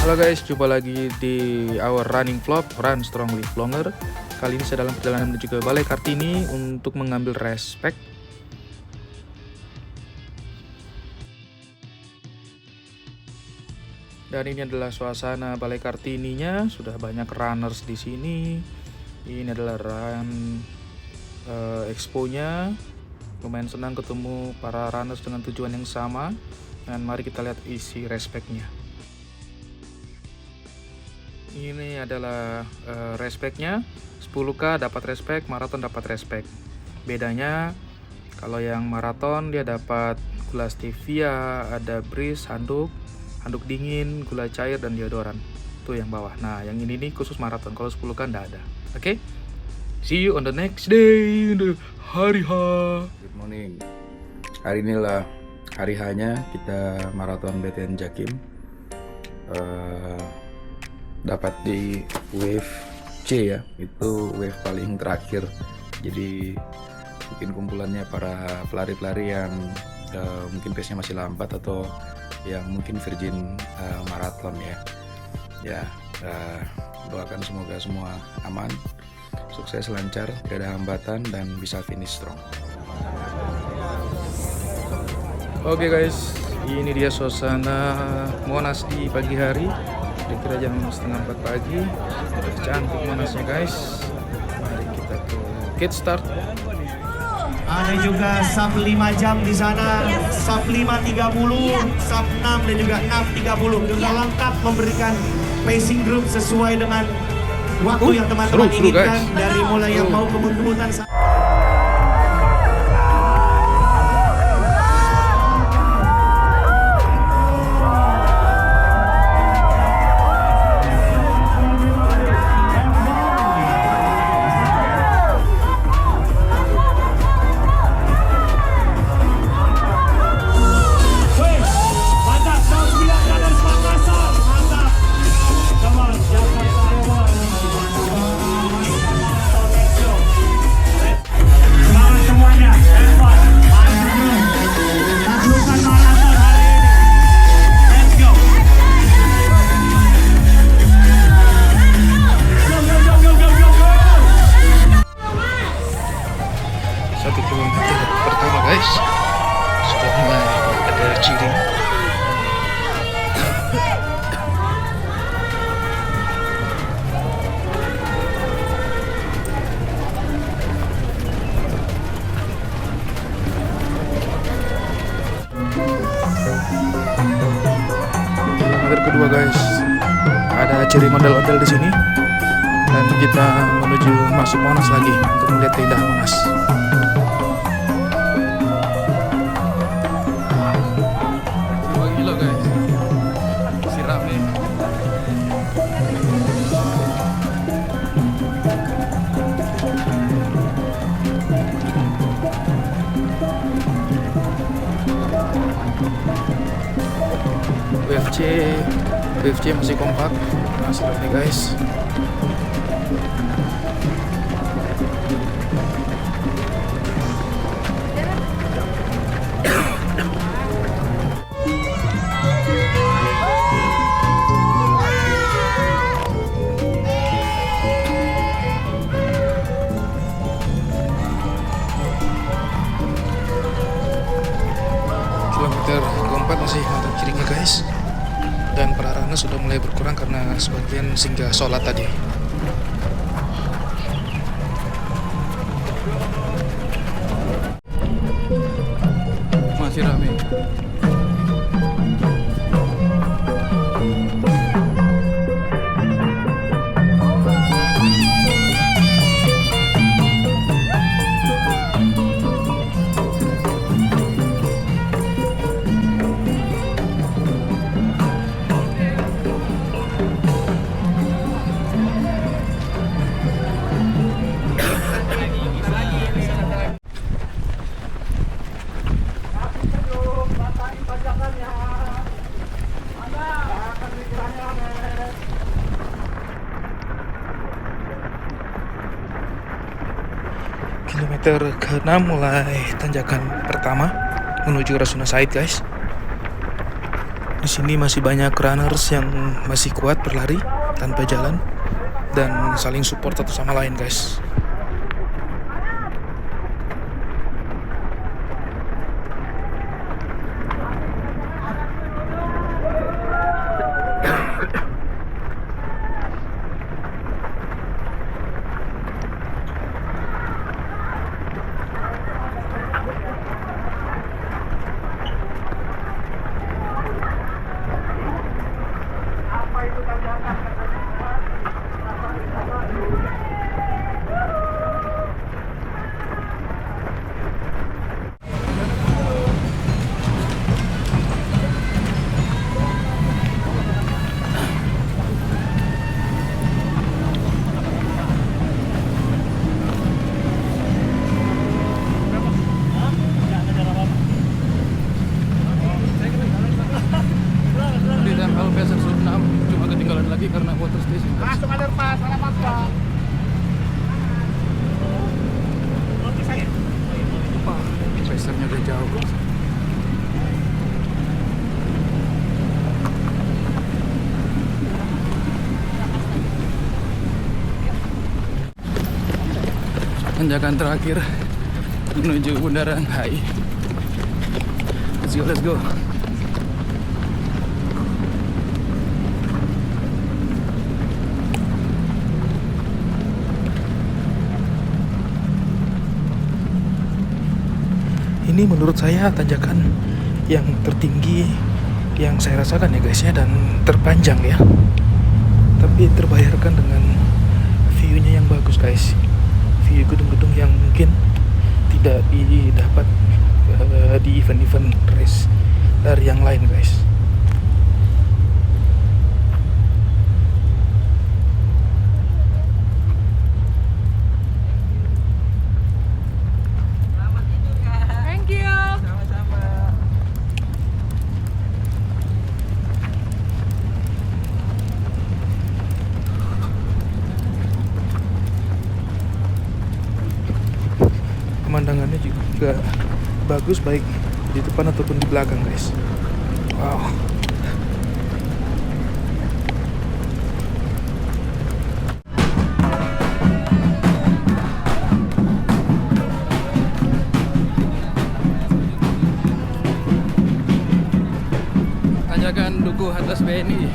Halo guys, jumpa lagi di our running vlog Run Strong Live Longer. Kali ini saya dalam perjalanan menuju ke Balai Kartini untuk mengambil respect. Dan ini adalah suasana Balai Kartininya, sudah banyak runners di sini. Ini adalah run expo-nya. Lumayan senang ketemu para runners dengan tujuan yang sama. Dan mari kita lihat isi respect-nya. Ini adalah respect-nya. 10K dapat respect, maraton dapat respect. Bedanya kalau yang maraton dia dapat gula stevia, ada breeze, handuk dingin, gula cair dan deodoran. Itu yang bawah. Nah, yang ini nih khusus maraton. Kalau 10K enggak ada. Oke? See you on the next day, the hari H. Good morning. Hari inilah hari H-nya kita maraton BTN Jakim. Dapat di wave C ya, itu wave paling terakhir. Jadi mungkin kumpulannya para pelari-pelari yang mungkin pace-nya masih lambat atau yang mungkin virgin maraton ya. Ya, doakan semoga semua aman, sukses, lancar, tidak ada hambatan dan bisa finish strong. Oke guys, ini dia suasana Monas di pagi hari. Kira-kira jam 3:30 pagi. Cantik Monasnya guys. Mari kita ke gate start. Ada juga sub 5 jam di sana, sub 5.30, sub 6 dan juga 6.30. Juga lengkap memberikan pacing group sesuai dengan waktu yang teman-teman inginkan. Dari mulai yang mau kebut-kebutan. Pertama guys, sudah mulai ada ciri. Kilometer kedua guys, ada ciri model-model di sini. Dan kita menuju masuk Monas lagi untuk melihat keindahan Monas. Wave C masih kompak. Masih nih guys. Kilometer keempat masih mantap cirinya guys. Dan para runners sudah mulai berkurang karena sebagian singgah sholat tadi. Masih ramai. Kilometer ke-6 mulai tanjakan pertama menuju Rasuna Said guys. Di sini masih banyak runners yang masih kuat berlari tanpa jalan dan saling support satu sama lain, guys. Cuma ketinggalan lagi karena water station. Masuk underpass, salah masuk. Wah, pesernya udah jauh. Tanjakan terakhir menuju Bundaran HI. Let's go. Ini menurut saya tanjakan yang tertinggi yang saya rasakan ya guys ya, dan terpanjang ya. Tapi terbayarkan dengan view-nya yang bagus guys. View gedung-gedung yang mungkin tidak didapat di event-event race dari yang lain guys. Pemandangannya juga bagus baik di depan ataupun di belakang guys. Wow. Tanjakan Dukuh atas BNI.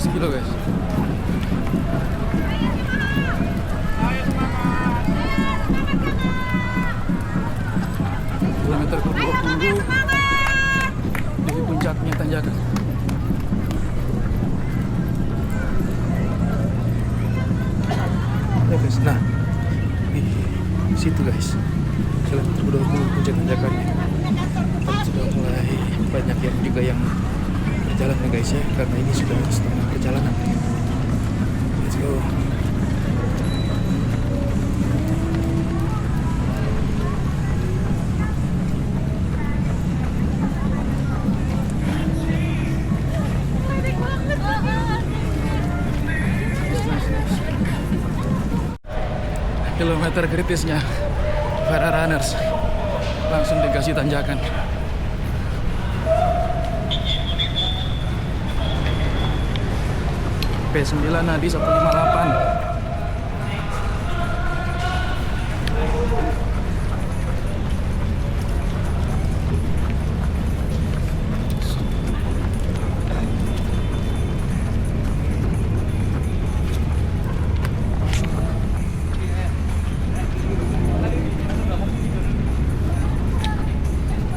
Kilo guys. Kilometer ke-20 di puncaknya tanjakan. Ya guys, nah di situ guys, kilometer ke-20 puncak tanjakannya. Sudah mulai banyak yang juga yang berjalan ya guys ya, karena ini sudah setengah perjalanan. Let's go. Kilometer kritisnya para runners langsung dikasih tanjakan. P9 Nadi 158.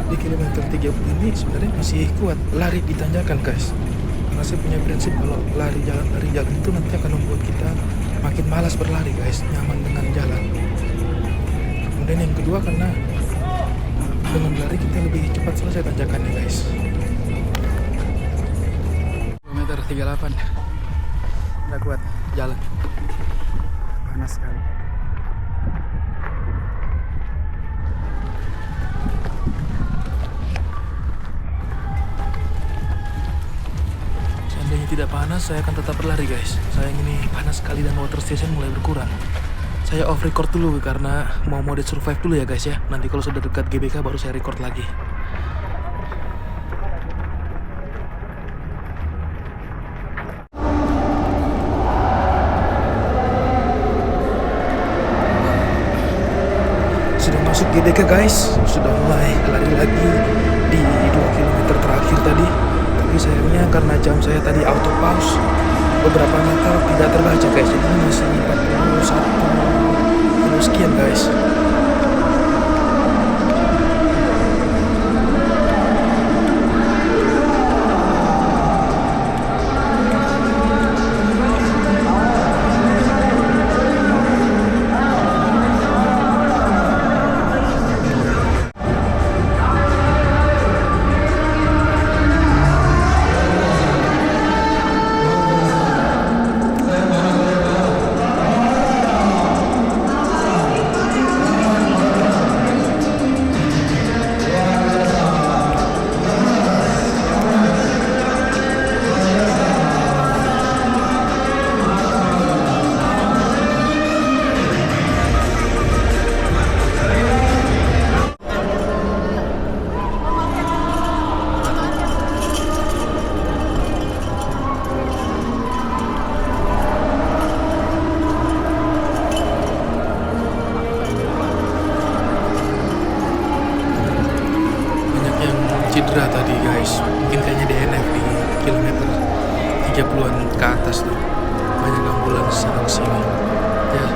Di kilometer 30 ini sebenarnya masih kuat lari di tanjakan guys. Karena saya punya prinsip kalau lari jalan itu nanti akan membuat kita makin malas berlari guys, nyaman dengan jalan. Kemudian yang kedua karena dengan lari kita lebih cepat selesai tanjakannya guys. Kilometer 38 udah kuat jalan, panas sekali. tidak panas, saya akan tetap berlari guys. Sayang ini panas sekali dan water station mulai berkurang. Saya off record dulu karena mau mode survive dulu ya guys ya. Nanti kalau sudah dekat GBK baru saya record lagi. Sudah masuk GBK guys, sudah mulai lari lagi di 2 km terakhir tadi. Tapi sayangnya karena jam saya tadi auto pause, beberapa meter tidak terbaca guys. Jadi ini masih 41 kilo sekian guys. Cedera tadi guys, mungkin kayaknya DNF di kilometer 30-an ke atas tuh. Banyak ambulans sana sini. Ya,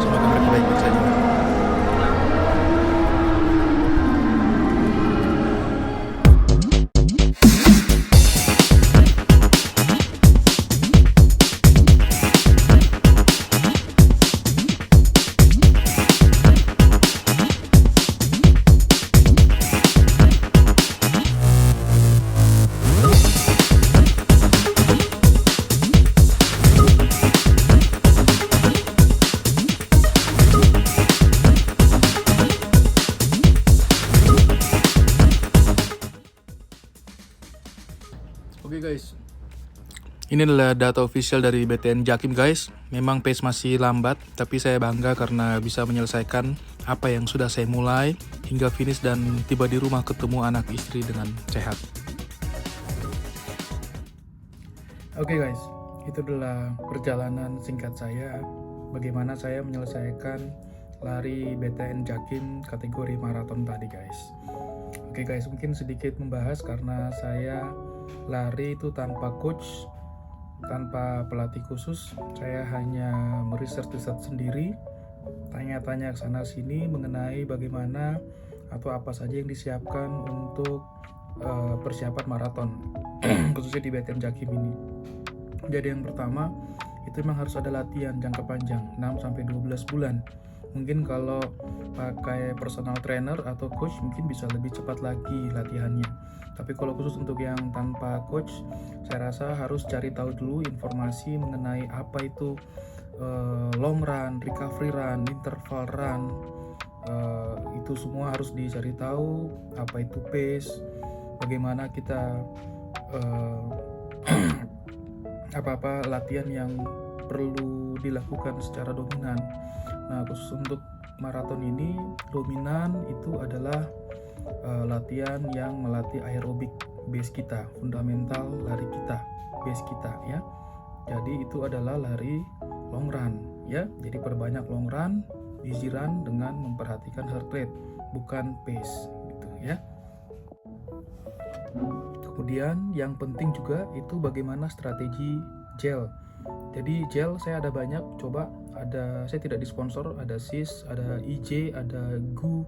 semoga mereka baik-baik saja. Oke guys, ini adalah data official dari BTN Jakim guys. Memang pace masih lambat, tapi saya bangga karena bisa menyelesaikan apa yang sudah saya mulai hingga finish dan tiba di rumah ketemu anak istri dengan sehat. Oke guys, itu adalah perjalanan singkat saya bagaimana saya menyelesaikan lari BTN Jakim kategori maraton tadi guys. Oke guys, mungkin sedikit membahas karena saya lari itu tanpa coach, tanpa pelatih khusus. Saya hanya meresearch sendiri, tanya-tanya ke sana sini mengenai bagaimana atau apa saja yang disiapkan untuk persiapan maraton khususnya di BTN Jakim ini. Jadi yang pertama itu memang harus ada latihan jangka panjang 6-12 bulan. Mungkin kalau pakai personal trainer atau coach mungkin bisa lebih cepat lagi latihannya. Tapi kalau khusus untuk yang tanpa coach, saya rasa harus cari tahu dulu informasi mengenai apa itu long run, recovery run, interval run. Itu semua harus dicari tahu, apa itu pace, bagaimana kita apa-apa latihan yang perlu dilakukan secara dominan. Nah, khusus untuk maraton ini dominan itu adalah latihan yang melatih aerobik base kita, fundamental lari kita, base kita ya. Jadi itu adalah lari long run ya. Jadi perbanyak long run, easy run dengan memperhatikan heart rate, bukan pace gitu ya. Kemudian yang penting juga itu bagaimana strategi gel. Jadi gel saya ada banyak, coba ada, saya tidak disponsor, ada SIS, ada IJ, ada GU,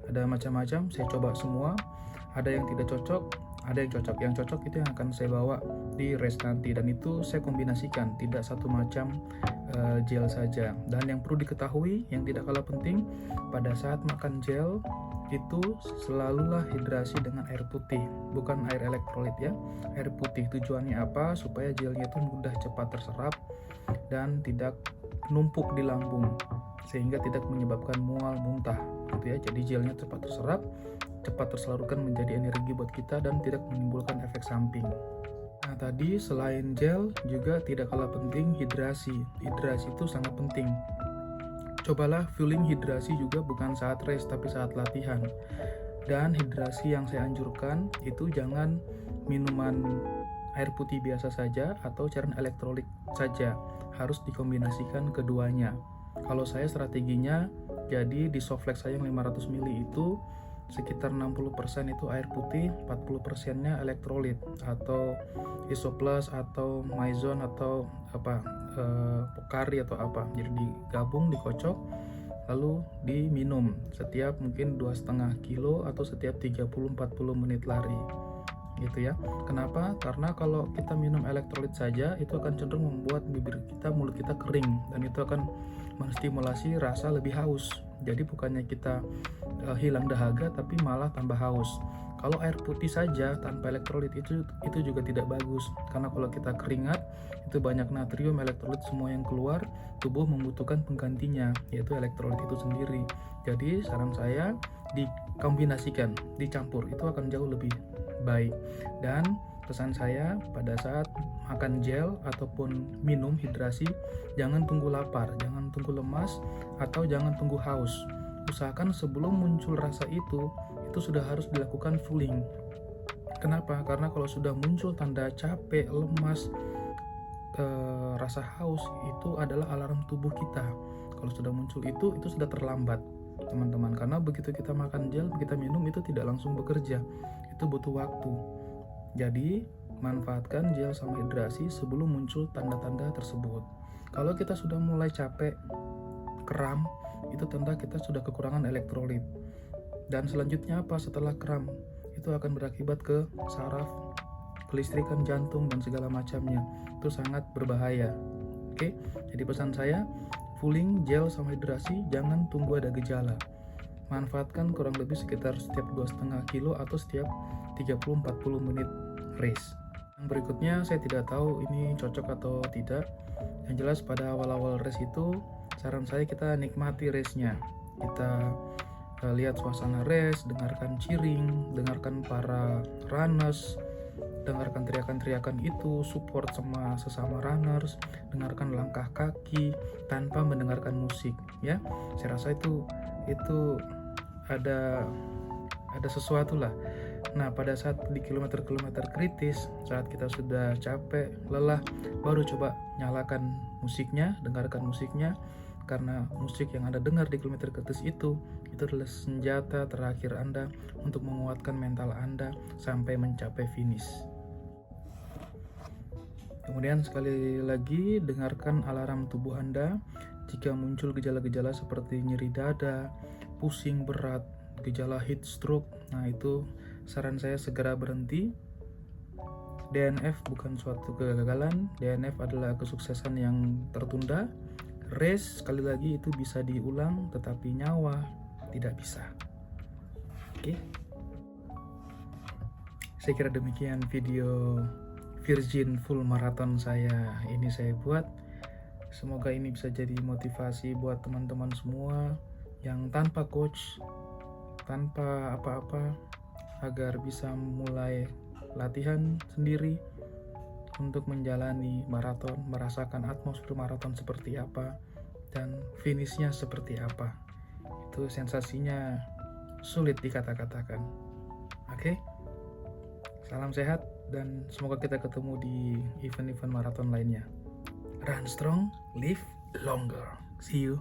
ada macam-macam, saya coba semua. Ada yang tidak cocok, ada yang cocok. Yang cocok itu yang akan saya bawa di race nanti, dan itu saya kombinasikan, tidak satu macam gel saja. Dan yang perlu diketahui, yang tidak kalah penting, pada saat makan gel itu selalulah hidrasi dengan air putih, bukan air elektrolit ya. Air putih tujuannya apa? Supaya gelnya itu mudah cepat terserap dan tidak numpuk di lambung, sehingga tidak menyebabkan mual muntah gitu ya. Jadi gelnya cepat terserap, cepat tersalurkan menjadi energi buat kita dan tidak menimbulkan efek samping. Nah, tadi selain gel juga tidak kalah penting hidrasi. Hidrasi itu sangat penting. Cobalah fueling hidrasi juga bukan saat race tapi saat latihan. Dan hidrasi yang saya anjurkan itu jangan minuman air putih biasa saja atau cairan elektrolit saja. Harus dikombinasikan keduanya. Kalau saya strateginya, jadi di Soflex saya yang 500 ml itu sekitar 60% itu air putih, 40%-nya elektrolit atau Isoplus atau Maison atau Pocari atau apa. Jadi digabung, dikocok, lalu diminum setiap mungkin 2,5 kilo atau setiap 30-40 menit lari. Gitu ya. Kenapa? Karena kalau kita minum elektrolit saja itu akan cenderung membuat bibir kita, mulut kita kering dan itu akan menstimulasi rasa lebih haus. Jadi bukannya kita hilang dahaga tapi malah tambah haus. Kalau air putih saja tanpa elektrolit itu juga tidak bagus karena kalau kita keringat itu banyak natrium, elektrolit semua yang keluar, tubuh membutuhkan penggantinya yaitu elektrolit itu sendiri. Jadi saran saya dikombinasikan, dicampur itu akan jauh lebih baik. Dan pesan saya pada saat makan gel ataupun minum hidrasi, jangan tunggu lapar, jangan tunggu lemas, atau jangan tunggu haus. Usahakan sebelum muncul rasa itu sudah harus dilakukan fueling. Kenapa? Karena kalau sudah muncul tanda capek, lemas, rasa haus, itu adalah alarm tubuh kita. Kalau sudah muncul itu sudah terlambat, teman-teman. Karena begitu kita makan gel, kita minum itu tidak langsung bekerja, itu butuh waktu. Jadi manfaatkan gel sama hidrasi sebelum muncul tanda-tanda tersebut. Kalau kita sudah mulai capek, kram, itu tanda kita sudah kekurangan elektrolit. Dan selanjutnya apa setelah kram? Itu akan berakibat ke saraf, kelistrikan jantung dan segala macamnya. Itu sangat berbahaya. Oke, jadi pesan saya, fueling gel sama hidrasi jangan tunggu ada gejala. Manfaatkan kurang lebih sekitar setiap 2,5 kilo atau setiap 30-40 menit race. Yang berikutnya saya tidak tahu ini cocok atau tidak. Yang jelas pada awal-awal race itu saran saya kita nikmati race-nya. Kita lihat suasana race, dengarkan cheering, dengarkan para runners, dengarkan teriakan-teriakan itu, support sama sesama runners, dengarkan langkah kaki tanpa mendengarkan musik ya. Saya rasa itu ada sesuatu lah. Nah, pada saat di kilometer-kilometer kritis, saat kita sudah capek, lelah, baru coba nyalakan musiknya, dengarkan musiknya, karena musik yang Anda dengar di kilometer kritis itu adalah senjata terakhir Anda untuk menguatkan mental Anda sampai mencapai finish. Kemudian sekali lagi dengarkan alarm tubuh Anda jika muncul gejala-gejala seperti nyeri dada, pusing berat, gejala heat stroke. Nah, itu saran saya segera berhenti. DNF bukan suatu kegagalan, DNF adalah kesuksesan yang tertunda. Race sekali lagi itu bisa diulang, tetapi nyawa tidak bisa. Oke. Saya kira demikian video Virgin Full Marathon saya buat. Semoga ini bisa jadi motivasi buat teman-teman semua yang tanpa coach, tanpa apa-apa, agar bisa mulai latihan sendiri untuk menjalani maraton, merasakan atmosfer maraton seperti apa dan finishnya seperti apa. Itu sensasinya sulit dikata-katakan. Oke? Salam sehat dan semoga kita ketemu di event-event maraton lainnya. Run strong, live longer. See you.